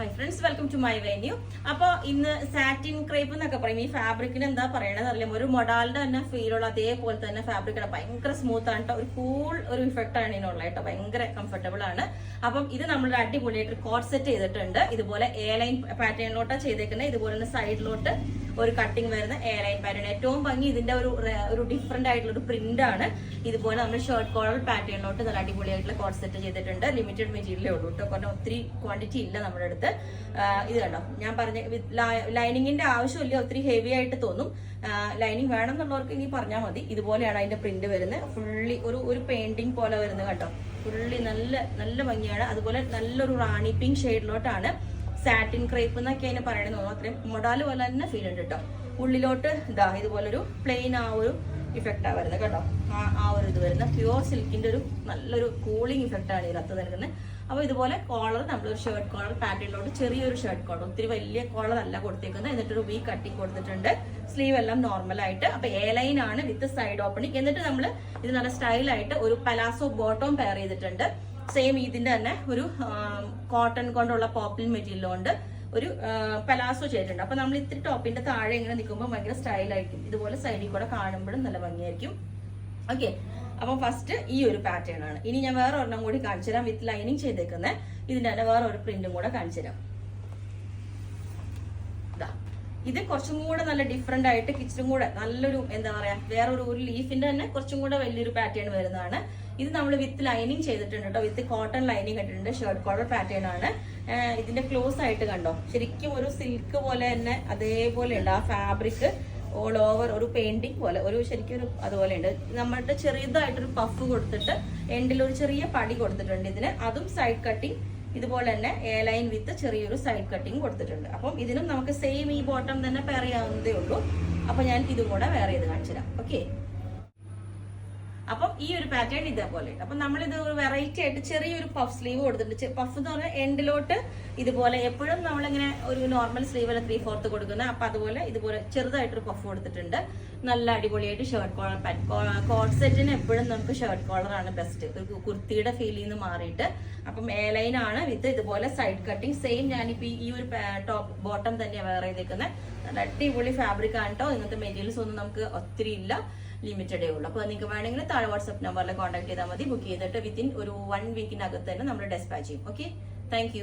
Hi friends, welcome to my venue. അപ്പോൾ ഇന്ന് satin crepe എന്നൊക്കെ പറയും. ഈ ഫാബ്രിക്കിന് എന്താ പറയണത് അറിയാം, ഒരു മൊഡാലിന്റെ തന്നെ ഫീലുള്ള അതേപോലെ തന്നെ ഫാബ്രിക്കാണ്. ഭയങ്കര സ്മൂത്ത് ആണ് കേട്ടോ, ഒരു കൂൾ ഒരു ഇഫക്റ്റ് ആണ് ഇതിനുള്ള കേട്ടോ, ഭയങ്കര കംഫർട്ടബിൾ ആണ്. അപ്പം ഇത് നമ്മൾ അടിപൊളിയായിട്ട് കോട്ട് സെറ്റ് ചെയ്തിട്ടുണ്ട്. ഇതുപോലെ എ ലൈൻ പാറ്റേണിലോട്ടാണ് ചെയ്തേക്കുന്നത്. ഇതുപോലെ തന്നെ സൈഡിലോട്ട് ഒരു കട്ടിങ് വരുന്ന എ ലൈൻ പാറ്റേൺ. ഏറ്റവും ഭംഗി ഇതിന്റെ ഒരു ഡിഫറെന്റ് ആയിട്ടുള്ള ഒരു പ്രിന്റ് ആണ്. ഇതുപോലെ നമ്മൾ ഷർട്ട് കോളർ പാറ്റേണിലോട്ട് നല്ല അടിപൊളിയായിട്ടുള്ള കോട്ട് സെറ്റ് ചെയ്തിട്ടുണ്ട്. ലിമിറ്റഡ് മെറ്റീരിയലേ ഉള്ളൂ കേട്ടോ, കാരണം ഒത്തിരി ക്വാണ്ടിറ്റി ഇല്ല നമ്മുടെ അടുത്ത്. ഇത് കണ്ടോ, ഞാൻ പറഞ്ഞ ലൈനിങ്ങിന്റെ ആവശ്യമില്ല, ഒത്തിരി ഹെവി ആയിട്ട് തോന്നും. ലൈനിങ് വേണം എന്നുള്ളവർക്ക് ഇനി പറഞ്ഞാൽ മതി. ഇതുപോലെയാണ് അതിന്റെ പ്രിന്റ് വരുന്നത്. ഫുള്ളി ഒരു പെയിന്റിങ് പോലെ വരുന്നത് കണ്ടോ, ഫുള്ളി നല്ല നല്ല ഭംഗിയാണ്. അതുപോലെ നല്ലൊരു റാണി പിങ്ക് ഷെയ്ഡിലോട്ടാണ് സാറ്റിൻ ക്രേപ്പ് എന്നൊക്കെ അതിനെ പറയണെന്ന് തോന്നുന്നു. അത്രയും മൊഡാല് പോലെ തന്നെ ഫീൽ ഉണ്ട് കേട്ടോ. ഉള്ളിലോട്ട് ഇതാ ഇതുപോലൊരു പ്ലെയിൻ ആ ഒരു ഇഫക്റ്റാണ് വരുന്നത് കേട്ടോ. ആ ഒരു ഇത് വരുന്ന പ്യുവർ സിൽക്കിന്റെ ഒരു നല്ലൊരു കൂളിംഗ് ഇഫക്റ്റ് ആണ് ഇതിനകത്ത് നൽകുന്നത്. അപ്പോൾ ഇതുപോലെ കോളർ നമ്മളൊരു ഷർട്ട് കോളർ പാറ്റേണിലോട്ട് ചെറിയൊരു ഷർട്ട് കോളർ, ഒത്തിരി വലിയ കോളർ അല്ല കൊടുത്തേക്കുന്നത്. എന്നിട്ടൊരു വി കട്ടിങ് കൊടുത്തിട്ടുണ്ട്. സ്ലീവ് എല്ലാം നോർമൽ ആയിട്ട്. അപ്പൊ എ ലൈൻ ആണ് വിത്ത് സൈഡ് ഓപ്പണിങ്. എന്നിട്ട് നമ്മൾ ഇത് നല്ല സ്റ്റൈലായിട്ട് ഒരു പലാസോ ബോട്ടം പെയർ ചെയ്തിട്ടുണ്ട്. സെയിം ഇതിന്റെ തന്നെ ഒരു കോട്ടൺ കൊണ്ടുള്ള പോപ്പിൾ മെറ്റീരിയൽ കൊണ്ട് ഒരു പലാസോ ചെയ്തിട്ടുണ്ട്. അപ്പൊ നമ്മൾ ഇത്തിരി ടോപ്പിന്റെ താഴെ ഇങ്ങനെ നിൽക്കുമ്പോൾ ഭയങ്കര സ്റ്റൈലായിരിക്കും. ഇതുപോലെ സൈഡിൽ കൂടെ കാണുമ്പോഴും നല്ല ഭംഗിയായിരിക്കും. ഓക്കെ, അപ്പൊ ഫസ്റ്റ് ഈ ഒരു പാറ്റേൺ ആണ്. ഇനി ഞാൻ വേറെ ഒരെണ്ണം കൂടി കാണിച്ചു തരാം, വിത്ത് ലൈനിങ് ചെയ്തേക്കുന്നത്. ഇതിന്റെ തന്നെ വേറെ ഒരു പ്രിന്റും കൂടെ കാണിച്ചു തരാം. ഇത് കുറച്ചും കൂടെ നല്ല ഡിഫറെന്റ് ആയിട്ട് കിച്ചനും കൂടെ നല്ലൊരു എന്താ പറയാ, വേറൊരു ലീഫിന്റെ തന്നെ കുറച്ചും കൂടെ വലിയൊരു പാറ്റേൺ വരുന്നതാണ്. ഇത് നമ്മൾ വിത്ത് ലൈനിങ് ചെയ്തിട്ടുണ്ട് കേട്ടോ, വിത്ത് കോട്ടൺ ലൈനിങ് ഇട്ടിട്ടുണ്ട്. ഷർട്ട് കോളർ പാറ്റേൺ ആണ്. ഇതിന്റെ ക്ലോസ് ആയിട്ട് കണ്ടോ, ശരിക്കും ഒരു സിൽക്ക് പോലെ തന്നെ അതേപോലെ ഉണ്ട്. ആ ഫാബ്രിക് ഓൾ ഓവർ ഒരു പെയിന്റിങ് പോലെ ഒരു ശരിക്കും ഒരു അതുപോലെ ഉണ്ട്. നമ്മളുടെ ചെറിയതായിട്ടൊരു പഫ് കൊടുത്തിട്ട് എൻഡിൽ ഒരു ചെറിയ പടി കൊടുത്തിട്ടുണ്ട് ഇതിന്. അതും സൈഡ് കട്ടിങ് ഇതുപോലെ തന്നെ എ ലൈൻ വിത്ത് ചെറിയൊരു സൈഡ് കട്ടിങ് കൊടുത്തിട്ടുണ്ട്. അപ്പം ഇതിനും നമുക്ക് സെയിം ഈ ബോട്ടം തന്നെ പെയർ ചെയ്യാവുന്നതേ ഉള്ളൂ. അപ്പൊ ഞാൻ ഇതും കൂടെ വേറെ ചെയ്ത് കാണിച്ചു തരാം. ഓക്കെ, അപ്പം ഈ ഒരു പാറ്റേൺ ഇതേപോലെ. അപ്പൊ നമ്മളിത് ഒരു വെറൈറ്റി ആയിട്ട് ചെറിയൊരു പഫ് സ്ലീവ് കൊടുത്തിട്ടുണ്ട്. പഫ് എന്ന് പറഞ്ഞാൽ എൻഡിലോട്ട് ഇതുപോലെ എപ്പോഴും നമ്മളിങ്ങനെ ഒരു നോർമൽ സ്ലീവ് അല്ല 3/4 കൊടുക്കുന്നത്. അപ്പൊ അതുപോലെ ഇതുപോലെ ചെറുതായിട്ടൊരു പഫ് കൊടുത്തിട്ടുണ്ട്. നല്ല അടിപൊളിയായിട്ട് ഷർട്ട് കോളർ കോട്ട് സെറ്റിന് എപ്പോഴും നമുക്ക് ഷർട്ട് കോളർ ആണ് ബെസ്റ്റ്, ഒരു കുർത്തിയുടെ ഫീലിൽ നിന്ന് മാറിയിട്ട്. അപ്പം എ ലൈൻ ആണ് വിത്ത് ഇതുപോലെ സൈഡ് കട്ടിങ്. സെയിം ഞാനിപ്പോ ഈ ഒരു ടോപ്പ് ബോട്ടം തന്നെയാണ് വേറെ ചെയ്തേക്കുന്നത്. നല്ല അടിപൊളി ഫാബ്രിക് ആണ് കേട്ടോ. ഇങ്ങനത്തെ മെറ്റീരിയൽസ് ഒന്നും നമുക്ക് ഒത്തിരി ഇല്ല, ലിമിറ്റഡേ ഉള്ളൂ. അപ്പോൾ നിങ്ങൾക്ക് വേണമെങ്കിൽ താഴെ വാട്സ്ആപ്പ് നമ്പറിൽ കോൺടാക്ട് ചെയ്താൽ മതി. ബുക്ക് ചെയ്തിട്ട് വിത്തിൻ ഒരു 1 വീക്കിനകത്ത് തന്നെ നമ്മൾ ഡെസ്പാച്ച് ചെയ്യും. Okay, thank